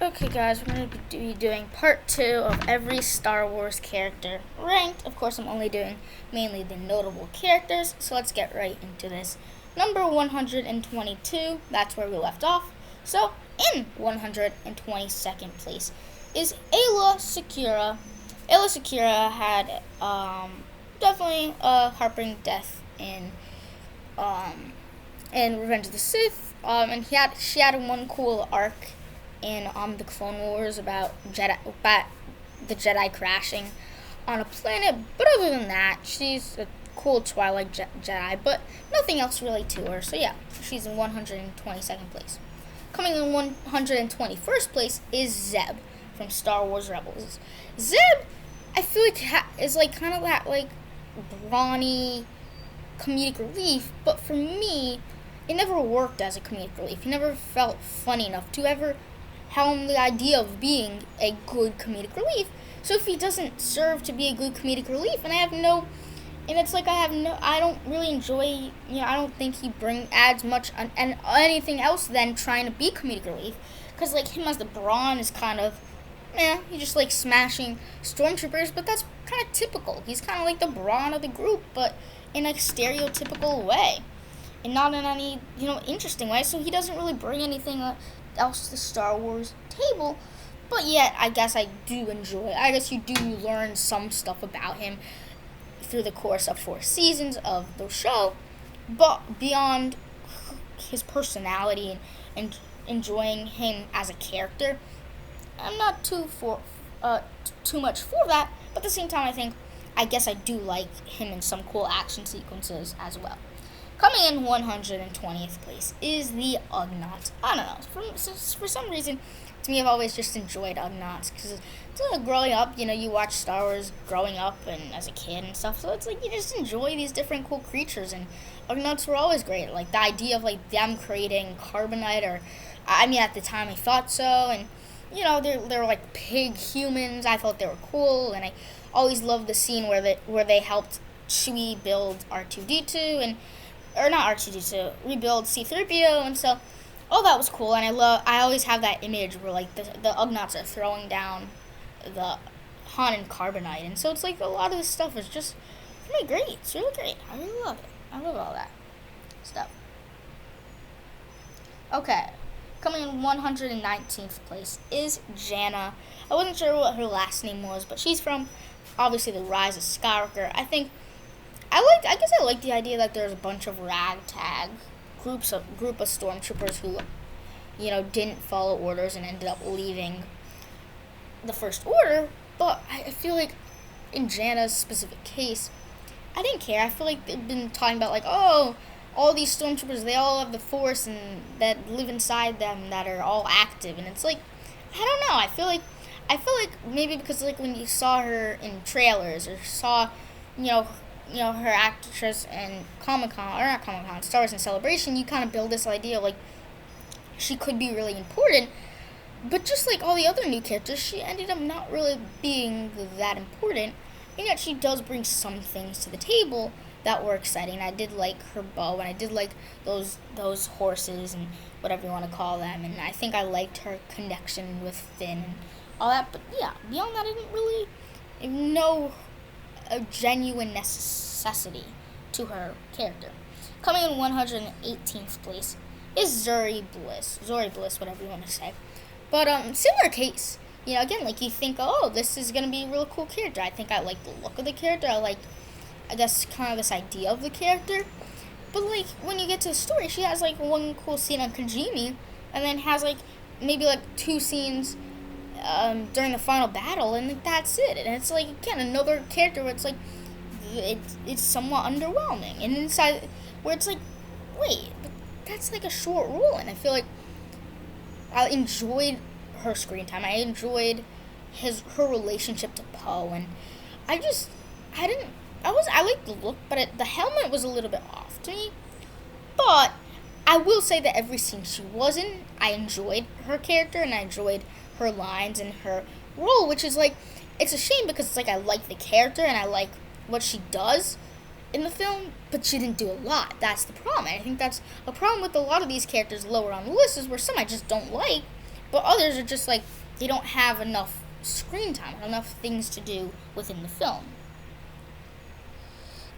Okay, guys, we're going to be doing part 2 of every Star Wars character ranked. Of course, I'm only doing mainly the notable characters, so let's get right into this. Number 122, that's where we left off. So, in 122nd place is Aayla Secura. Aayla Secura had definitely a heartbreaking death in Revenge of the Sith, and she had one cool arc in the Clone Wars about the Jedi crashing on a planet. But other than that, she's a cool Twilight Jedi, but nothing else really to her. So yeah, she's in 122nd place. Coming in 121st place is Zeb from Star Wars Rebels. Zeb, I feel like is like kind of that like brawny comedic relief, but for me, it never worked as a comedic relief. He never felt funny enough to ever helm the idea of being a good comedic relief. So if he doesn't serve to be a good comedic relief, and I don't really enjoy, I don't think he adds much and anything else than trying to be comedic relief. Because like him as the brawn is kind of, he just like smashing stormtroopers, but that's kind of typical. He's kind of like the brawn of the group, but in a stereotypical way, and not in any interesting way. So he doesn't really bring anything else to the Star Wars table, but yet I guess I do enjoy. I guess you do learn some stuff about him through the course of 4 seasons of the show, but beyond his personality and enjoying him as a character, I'm not too much for that. But at the same time, I guess I do like him in some cool action sequences as well. Coming in 120th place is the Ugnaughts. I don't know. For some reason, to me, I've always just enjoyed Ugnaughts because growing up, you watch Star Wars growing up and as a kid and stuff. So it's like you just enjoy these different cool creatures, and Ugnaughts were always great. Like the idea of like them creating carbonite, or at the time I thought so, and they're like pig humans. I thought they were cool, and I always loved the scene where they helped Chewie build R2D2 or not R2D2, rebuild C-3PO, and so all that was cool. And I always have that image where like the Ugnaughts are throwing down the Han and carbonite, and so it's like a lot of this stuff is just really great. It's really great. I really love it. I love all that stuff. Okay. Coming in 119th place is Jannah. I wasn't sure what her last name was, but she's from, obviously, The Rise of Skywalker. I guess I like the idea that there's a bunch of ragtag group of stormtroopers who, didn't follow orders and ended up leaving the First Order. But I feel like in Jannah's specific case, I didn't care. I feel like they've been talking about like, oh, all these stormtroopers, they all have the Force and that live inside them that are all active, and it's like, I don't know. I feel like maybe because like when you saw her in trailers or saw, her actress in Star Wars and Celebration, you kind of build this idea of like she could be really important. But just like all the other new characters, she ended up not really being that important, and yet she does bring some things to the table that were exciting. I did like her bow, and I did like those horses and whatever you want to call them, and I think I liked her connection with Finn and all that. But yeah, beyond that, I didn't really know a genuine necessity to her character. Coming in 118th place is Zorii Bliss, whatever you want to say. But similar case, again, like you think, oh, this is gonna be a real cool character. I think I like the look of the character. I guess kind of this idea of the character. But like when you get to the story, she has like one cool scene on Kijimi, and then has like maybe like 2 scenes during the final battle, and like that's it. And it's like again another character where it's like it's somewhat underwhelming, and inside where it's like, wait, but that's like a short role, and I feel like I enjoyed her screen time. I enjoyed her relationship to Poe, and I liked the look, but the helmet was a little bit off to me. But I will say that every scene she was in, I enjoyed her character, and I enjoyed her lines and her role, which is like, it's a shame because it's like I like the character and I like what she does in the film, but she didn't do a lot. That's the problem. And I think that's a problem with a lot of these characters lower on the list, is where some I just don't like, but others are just like they don't have enough screen time, enough things to do within the film.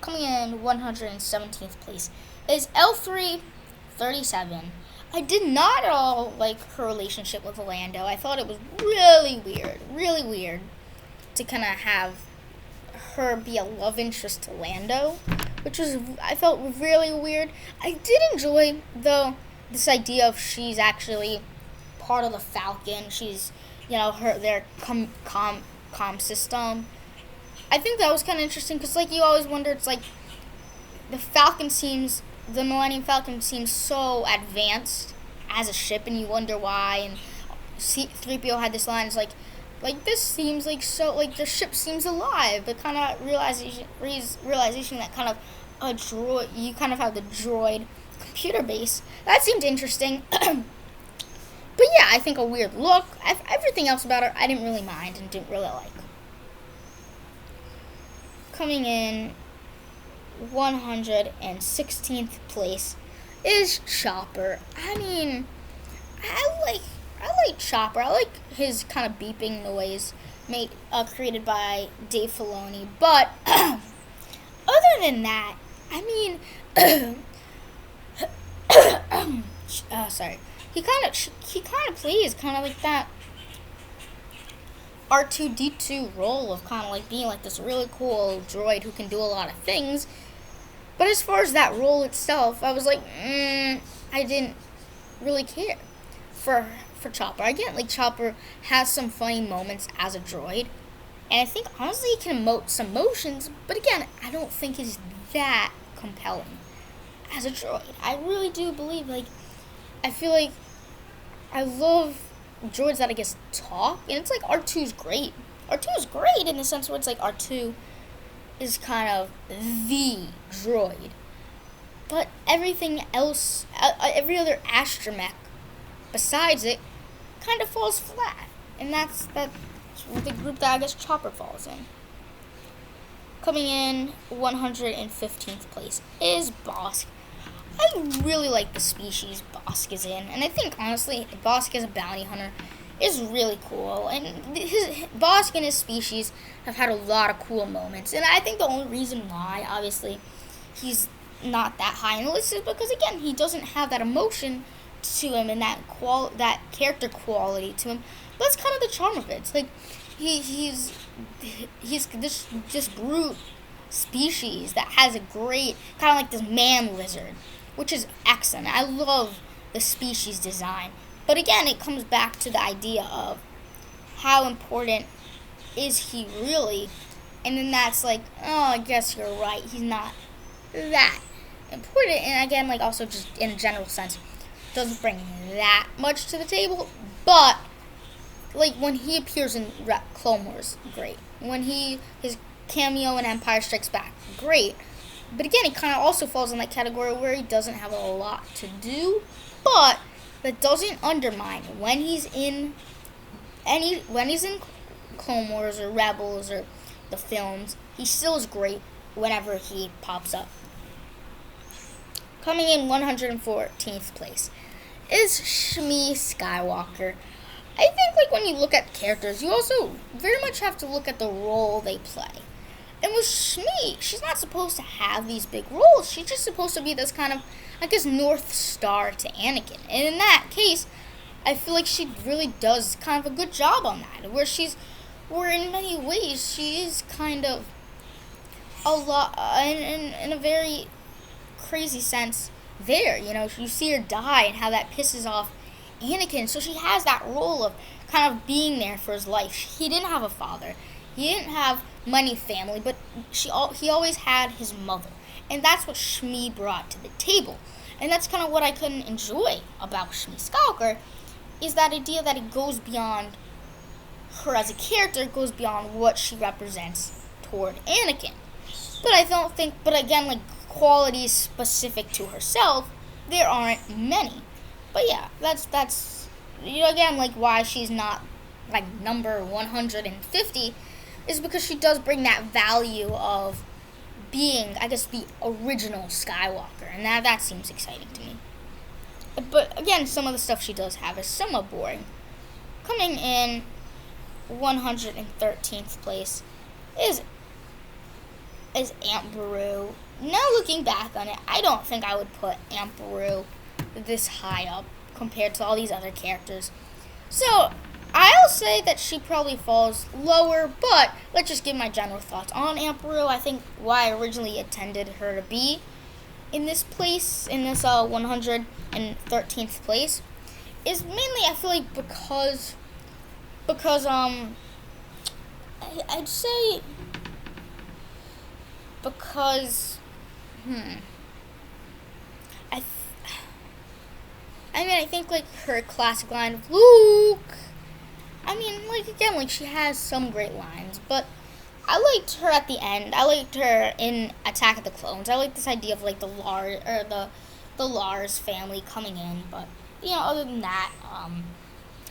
Coming in 117th place is L337. I did not at all like her relationship with Lando. I thought it was really weird to kind of have her be a love interest to Lando, which was, I felt really weird. I did enjoy, though, this idea of she's actually part of the Falcon. She's, their comm system. I think that was kind of interesting because, like, you always wonder, it's like the Millennium Falcon seems so advanced as a ship, and you wonder why. And 3PO had this line, it's like this seems like so, like the ship seems alive, but kind of realization that kind of a droid, you kind of have the droid computer base. That seemed interesting. But yeah, I think a weird look. Everything else about her, I didn't really mind and didn't really like. Coming in 116th place is Chopper. I mean, I like Chopper. I like his kind of beeping noise created by Dave Filoni. But other than that, I mean, sorry. He kind of plays kind of like that R2-D2 role of kind of like being like this really cool droid who can do a lot of things. But as far as that role itself, I was like, I didn't really care for Chopper. Again, like Chopper has some funny moments as a droid, and I think honestly he can emote some emotions. But again, I don't think he's that compelling as a droid. I really do believe, like, I feel like I love droids that I guess talk, and it's like R2's great. R2 is great in the sense where it's like R2 is kind of the droid, but everything else, every other astromech besides it, kind of falls flat, and that's the group that I guess Chopper falls in. Coming in 115th place is Bossk. I really like the species Bossk is in, and I think honestly Bossk as a bounty hunter is really cool, and Bossk and his species have had a lot of cool moments, and I think the only reason why obviously he's not that high in the list is because again he doesn't have that emotion to him and that character quality to him. But that's kind of the charm of it. It's like he's this just brute species that has a great kind of like this man lizard, which is excellent. I love the species design. But again, it comes back to the idea of how important is he really? And then that's like, oh, I guess you're right. He's not that important. And again, like also just in a general sense, doesn't bring that much to the table. But like when he appears in Clone Wars, great. When his cameo in Empire Strikes Back, great. But again, he kind of also falls in that category where he doesn't have a lot to do, but that doesn't undermine when he's in Clone Wars or Rebels or the films, he still is great whenever he pops up. Coming in 114th place is Shmi Skywalker. I think like when you look at characters, you also very much have to look at the role they play. And with Shmi, she's not supposed to have these big roles. She's just supposed to be this kind of, I guess, North Star to Anakin. And in that case, I feel like she really does kind of a good job on that. Where in many ways, she is kind of a lot, in a very crazy sense, there. You know, you see her die and how that pisses off Anakin. So she has that role of kind of being there for his life. He didn't have a father. He didn't have money family, but he always had his mother. And that's what Shmi brought to the table. And that's kind of what I couldn't enjoy about Shmi Skywalker, is that idea that it goes beyond her as a character, it goes beyond what she represents toward Anakin. But I don't think, but again, like qualities specific to herself, there aren't many. But yeah, that's again, like why she's not like number 150 is because she does bring that value of being, I guess, the original Skywalker, and that seems exciting to me. But again, some of the stuff she does have is somewhat boring. Coming in 113th place is Aunt Beru. Now looking back on it, I don't think I would put Aunt Beru this high up compared to all these other characters. So I'll say that she probably falls lower, but let's just give my general thoughts on Aunt Beru. I think why I originally intended her to be in this place, in this 113th place, is mainly I feel like because I'd say because I think like her classic line of Luke. I mean, like again, like she has some great lines, but I liked her at the end. I liked her in Attack of the Clones. I like this idea of like the Lars family coming in, but other than that,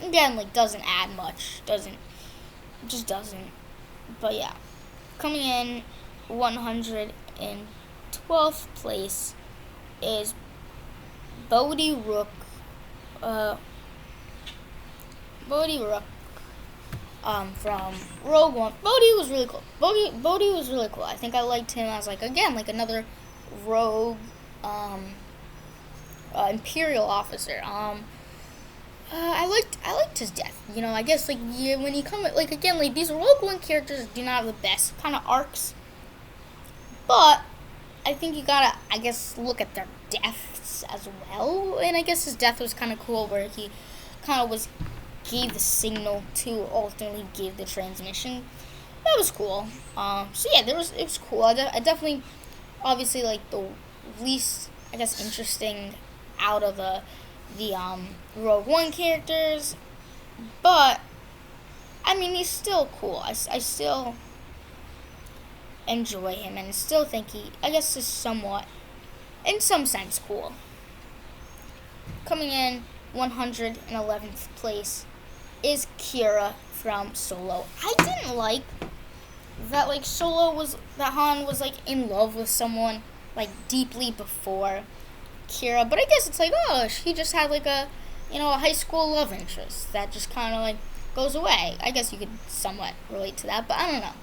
again, like doesn't add much. Just doesn't. But yeah, coming in 112th place is Bodhi Rook. From Rogue One. Bodhi was really cool. Bodhi was really cool. I think I liked him as like another rogue Imperial officer. I liked his death. I guess when you come these Rogue One characters do not have the best kind of arcs, but I think you gotta look at their deaths as well. And I guess his death was kind of cool, where he kind of gave the signal to ultimately give the transmission. That was cool. So yeah, it was cool. I definitely, obviously, like the least interesting out of the Rogue One characters, but I mean he's still cool. I still enjoy him, and still think he is somewhat, in some sense, cool. Coming in 111th place is Qi'ra from Solo. I didn't like that that Han was in love with someone deeply before Qi'ra, but I guess it's she just had a high school love interest that just kind of goes away. I guess you could somewhat relate to that, but I don't know.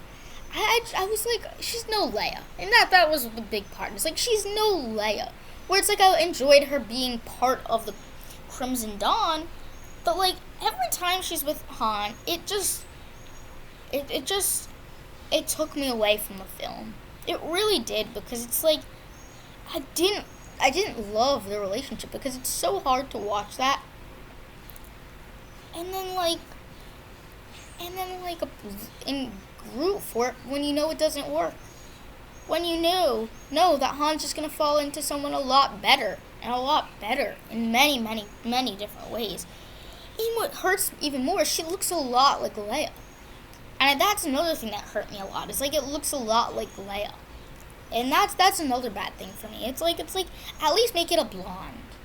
I was she's no Leia, and that was the big part. It's she's no Leia, where it's I enjoyed her being part of the Crimson Dawn, but every time she's with Han, it took me away from the film. It really did, because it's I didn't love the relationship, because it's so hard to watch that. And then in root for it when it doesn't work. When you know that Han's just gonna fall into someone a lot better in many, many, many different ways. And what hurts even more, she looks a lot like Leia. And that's another thing that hurt me a lot. It's it looks a lot like Leia. And that's another bad thing for me. It's at least make it a blonde.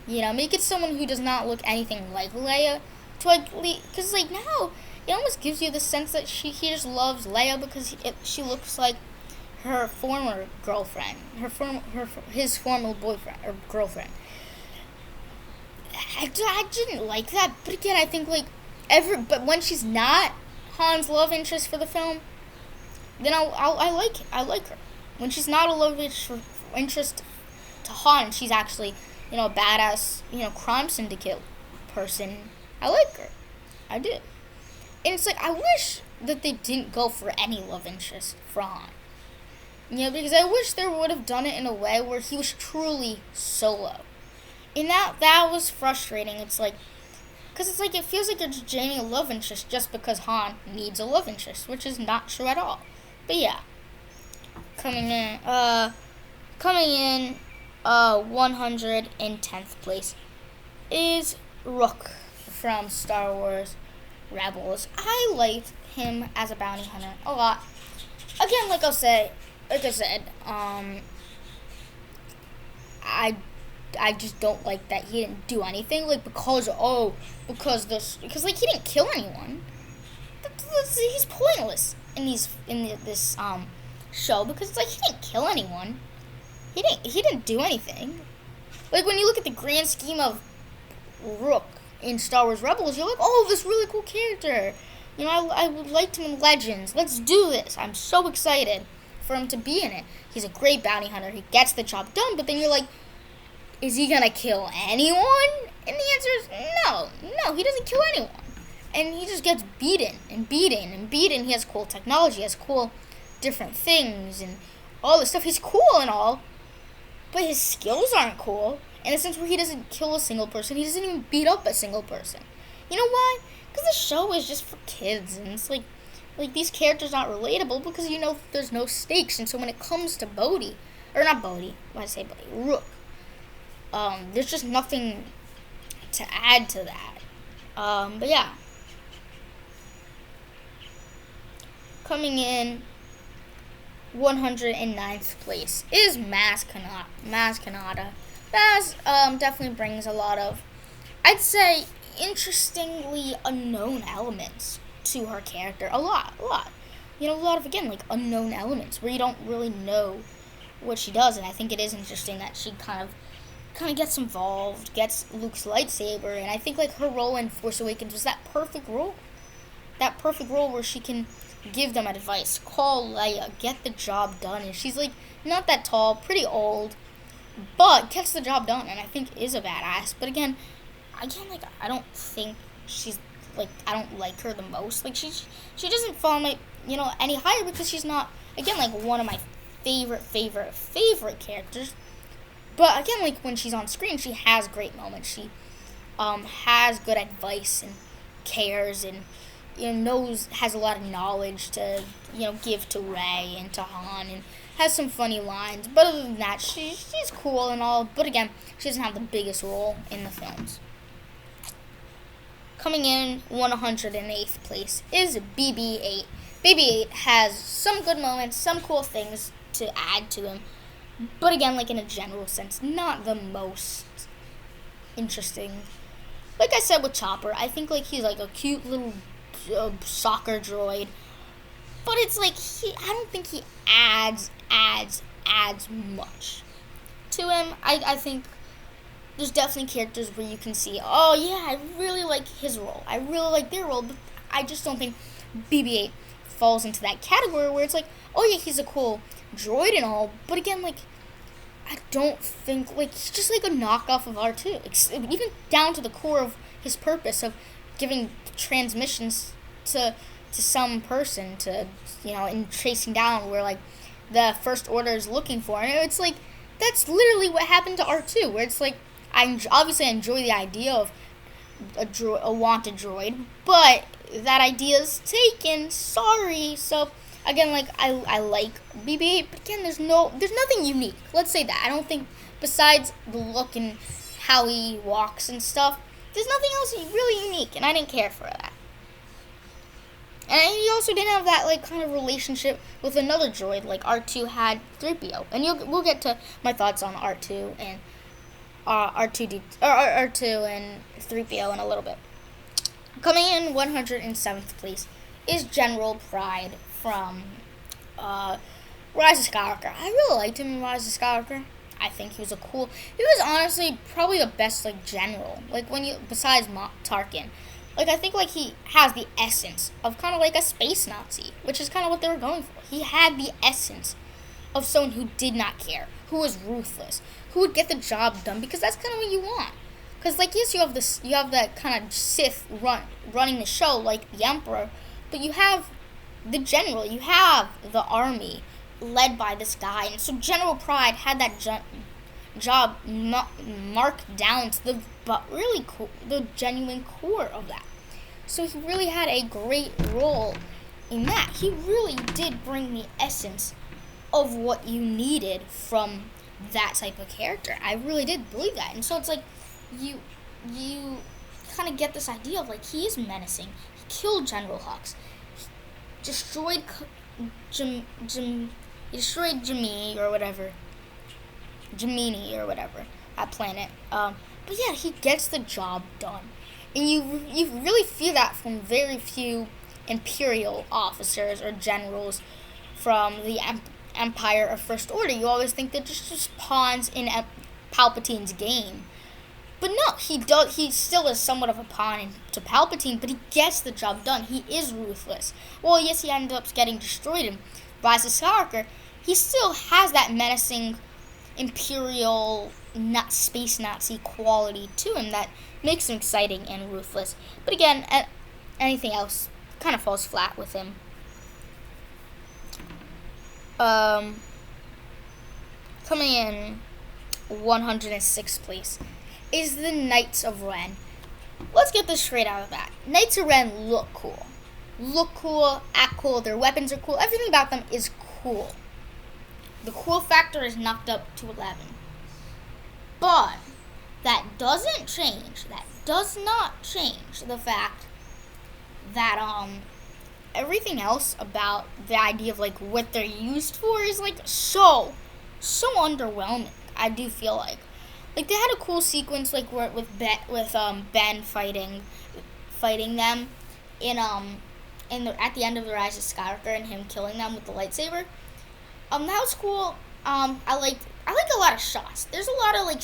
Make it someone who does not look anything like Leia. Because now it almost gives you the sense that he just loves Leia because she looks like her former girlfriend, his former boyfriend or girlfriend. I didn't like that, but again, I think but when she's not Han's love interest for the film, then I like her. When she's not a love interest to Han, she's actually a badass crime syndicate person. I like her. I did. And it's I wish that they didn't go for any love interest for Han. Because I wish they would have done it in a way where he was truly Solo. And that was frustrating. It's because it's it feels like you're just gaining a love interest just because Han needs a love interest, which is not true at all. But yeah. Coming in 110th place is Rook from Star Wars Rebels. I liked him as a bounty hunter a lot. Again, like I said, I just don't like that he didn't do anything. Because he didn't kill anyone. He's pointless in this show, because he didn't kill anyone. He didn't do anything. When you look at the grand scheme of Rook in Star Wars Rebels, you're like, oh, this really cool character. You know, I liked him in Legends. Let's do this. I'm so excited for him to be in it. He's a great bounty hunter. He gets the job done, but then you're like, is he going to kill anyone? And the answer is no. No, he doesn't kill anyone. And he just gets beaten and beaten and beaten. He has cool technology. He has cool different things and all this stuff. He's cool and all, but his skills aren't cool. In a sense where he doesn't kill a single person. He doesn't even beat up a single person. You know why? Because the show is just for kids. And it's like these characters aren't relatable because, you know, there's no stakes. And so when it comes to Bodhi, or not Bodhi, why did I say Bodhi? Rook. There's just nothing to add to that. But yeah. Coming in 109th place is Maz Kanata. Maz definitely brings a lot of, I'd say, interestingly unknown elements to her character. A lot. You know, a lot of, again, like, unknown elements where you don't really know what she does. And I think it is interesting that she kind of gets involved, gets Luke's lightsaber. And I think, like, her role in Force Awakens was that perfect role. That perfect role where she can give them advice, call Leia, get the job done. And she's, like, not that tall, pretty old, but gets the job done, and I think is a badass. But again, like, I don't think she's, like, I don't like her the most. Like, she doesn't fall my, you know, any higher because she's not, again, like, one of my favorite characters. But again, like, when she's on screen, she has great moments. She has good advice and cares and, you know, has a lot of knowledge to, you know, give to Rey and to Han, and has some funny lines. But other than that, she's cool and all. But again, she doesn't have the biggest role in the films. Coming in 108th place is BB-8. BB-8 has some good moments, some cool things to add to him. But again, like, in a general sense, not the most interesting. Like I said with Chopper, I think, like, he's like a cute little soccer droid, but it's like I don't think he adds much to him. I think there's definitely characters where you can see, oh yeah, I really like his role, I really like their role, but I just don't think BB-8 falls into that category where it's like, oh yeah, he's a cool droid and all, but again, like, I don't think, like, he's just like a knockoff of R2, even down to the core of his purpose of giving transmissions to some person to, you know, and tracing down where, like, the First Order is looking for. And it's like, that's literally what happened to R2, where it's like, I enjoy the idea of a wanted droid, but that idea is taken, sorry. So again, like, I like BB-8, but again, there's nothing unique. Let's say that. I don't think, besides the look and how he walks and stuff, there's nothing else really unique, and I didn't care for that. And he also didn't have that, like, kind of relationship with another droid like R2 had 3PO. And we'll get to my thoughts on R2 and R2 and 3PO in a little bit. Coming in 107th place is General Pryde from Rise of Skywalker. I really liked him in Rise of Skywalker. I think he was he was honestly probably the best, like, general. Like, besides Tarkin. Like, I think, like, he has the essence of kind of like a space Nazi, which is kind of what they were going for. He had the essence of someone who did not care, who was ruthless, who would get the job done, because that's kind of what you want. Because, like, yes, you have that kind of Sith running the show, like the Emperor, but you have the general, you have the army led by this guy, and so General Pryde had that job marked down to the genuine core of that. So he really had a great role in that. He really did bring the essence of what you needed from that type of character. I really did believe that. And so it's like, you kind of get this idea of, like, he is menacing. He killed General Hux. He destroyed Jamini or whatever, that planet. But yeah, he gets the job done. And you really feel that from very few Imperial officers or generals from the Empire or First Order. You always think they're just pawns in Palpatine's game. But no, he does. He still is somewhat of a pawn to Palpatine, but he gets the job done. He is ruthless. Well, yes, he ended up getting destroyed in Rise of Skywalker. He still has that menacing Imperial, not space Nazi quality to him that makes him exciting and ruthless. But again, anything else kind of falls flat with him. Coming in 106th place is the Knights of Ren. Let's get this straight out of the bat. Knights of Ren look cool. Look cool, act cool, their weapons are cool, everything about them is cool. The cool factor is knocked up to 11. But that does not change the fact that everything else about the idea of like what they're used for is like so underwhelming. I do feel like they had a cool sequence like where with Ben fighting them at the end of the Rise of Skywalker and him killing them with the lightsaber. That was cool. I like a lot of shots. There's a lot of like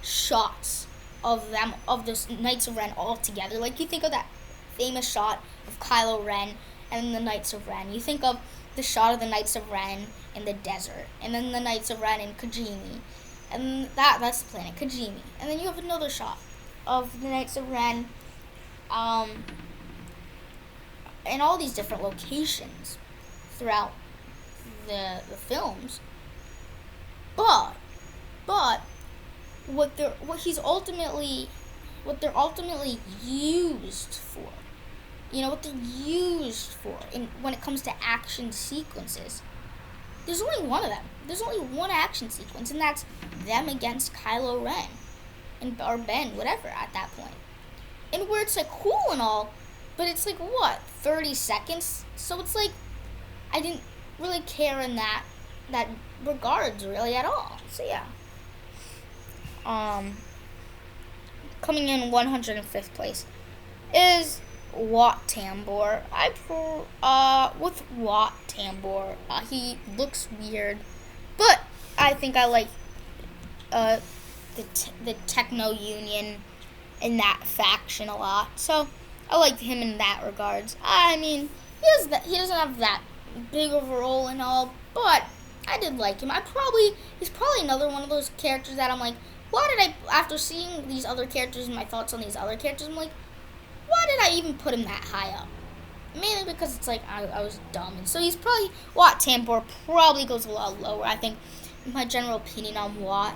shots of them, of the Knights of Ren all together. Like you think of that famous shot of Kylo Ren and the Knights of Ren. You think of the shot of the Knights of Ren in the desert, and then the Knights of Ren in Kijimi, and that's the planet Kijimi. And then you have another shot of the Knights of Ren, in all these different locations throughout the films. But what they're ultimately used for, what they're used for when it comes to action sequences, there's only one of them. There's only one action sequence, and that's them against Kylo Ren or Ben, whatever, at that point. And where it's like cool and all, but it's like what, 30 seconds? So it's like I didn't really care in that regards really at all. So yeah. Coming in 105th place is Wat Tambor. With Wat Tambor, he looks weird, but I think I like the Techno Union in that faction a lot. So I like him in that regards. I mean, he doesn't have that big of a role and all, but I did like him. He's probably another one of those characters that I'm like, after seeing these other characters and my thoughts on these other characters, I'm like, why did I even put him that high up? Mainly because it's like I was dumb, and so Wat Tambor probably goes a lot lower. I think my general opinion on Wat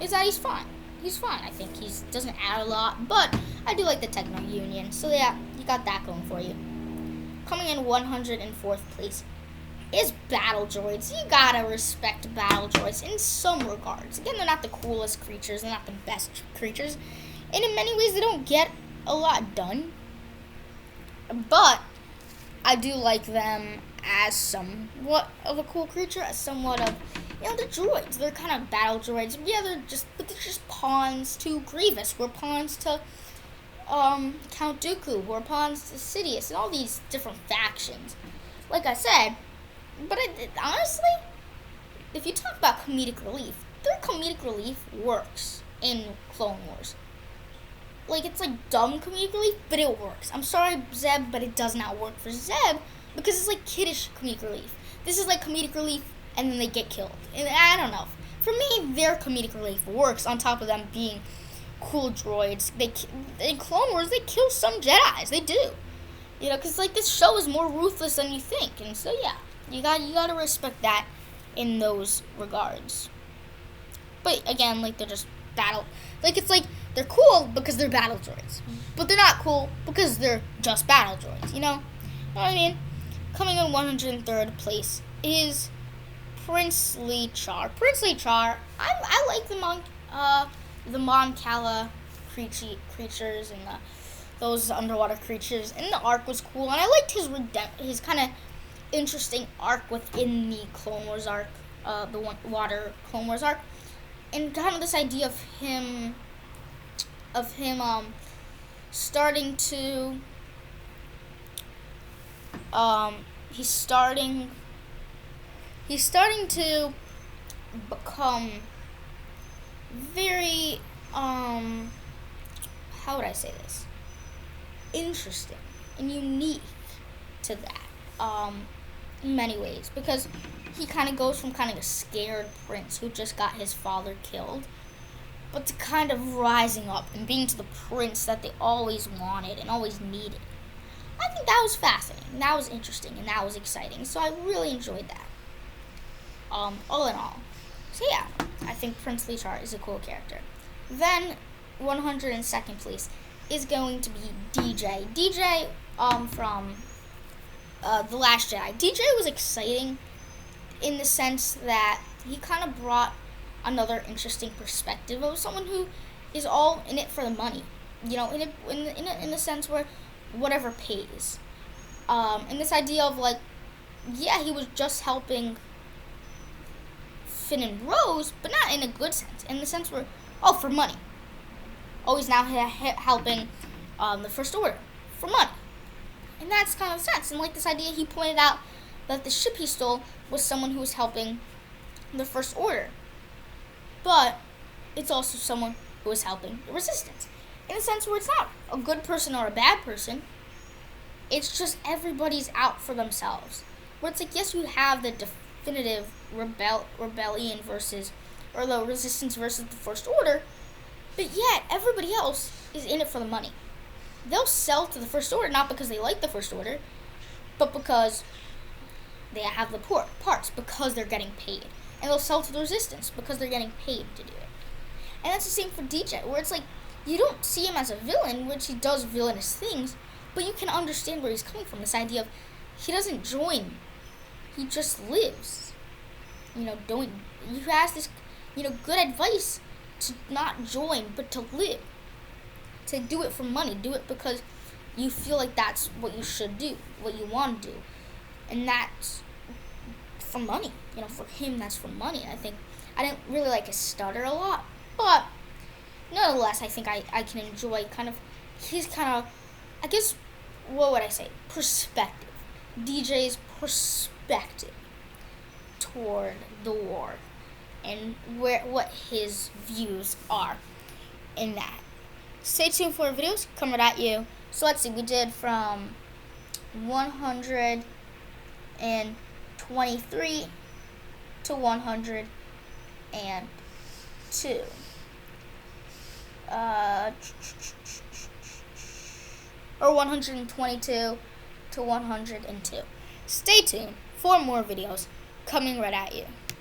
is that he's fine. He's fine. I think he doesn't add a lot, but I do like the Techno Union. So yeah, you got that going for you. Coming in 104th place is Battle Droids. You gotta respect Battle Droids in some regards. Again, they're not the coolest creatures, they're not the best creatures, and in many ways they don't get a lot done. But I do like them as somewhat of a cool creature, as somewhat of, they're droids. They're kind of battle droids. Yeah, they're just pawns to Grievous. We're pawns to Count Dooku. We're pawns to Sidious, and all these different factions. Like I said, but honestly, if you talk about comedic relief, their comedic relief works in Clone Wars. Like, it's like dumb comedic relief, but it works. I'm sorry, Zeb, but it does not work for Zeb because it's like kiddish comedic relief. This is like comedic relief, and then they get killed. And I don't know. For me, their comedic relief works on top of them being cool droids. In Clone Wars, they kill some Jedis. They do. Because like this show is more ruthless than you think, and so yeah, you gotta respect that in those regards. But again, like they're just battle. Like it's like they're cool because they're battle droids, but they're not cool because they're just battle droids. You know what I mean? Coming in 103rd place is Princely Char. Princely Char, I like the Mon Cala creatures and those underwater creatures, and the arc was cool, and I liked his kind of interesting arc within the Clone Wars arc, the water Clone Wars arc, and kind of this idea of him starting to he's starting to become very how would I say this? Interesting and unique to that. In many ways, because he kind of goes from kind of a scared prince who just got his father killed, but to kind of rising up and being to the prince that they always wanted and always needed. I think that was fascinating, that was interesting, and that was exciting. So I really enjoyed that. All in all. So yeah, I think Prince Lichar is a cool character. Then 102nd place is going to be DJ. DJ from The Last Jedi. DJ was exciting in the sense that he kind of brought another interesting perspective of someone who is all in it for the money. You know, in a sense where whatever pays. And this idea of like, yeah, he was just helping Finn and Rose, but not in a good sense. In the sense where, oh, for money. Oh, he's now helping the First Order for money. And that's kind of sense. And like this idea, he pointed out that the ship he stole was someone who was helping the First Order. But it's also someone who was helping the Resistance. In a sense where it's not a good person or a bad person. It's just everybody's out for themselves. Where it's like, yes, you have the definitive rebellion versus, or the Resistance versus the First Order, but yet everybody else is in it for the money. They'll sell to the First Order not because they like the First Order, but because they have the parts, because they're getting paid. And they'll sell to the Resistance because they're getting paid to do it. And that's the same for DJ, where it's like, you don't see him as a villain, which he does villainous things, but you can understand where he's coming from. This idea of, he doesn't join, he just lives. You has this, good advice to not join, but to live. To do it for money, do it because you feel like that's what you should do, what you want to do. And that's for money. For him, that's for money. I didn't really like his stutter a lot, but nonetheless, I think I can enjoy kind of his I guess, what would I say? Perspective. DJ's perspective toward the war and what his views are in that. Stay tuned for videos coming at you. So let's see, we did from 123 to 102. Or 122 to 102. Stay tuned for more videos coming right at you.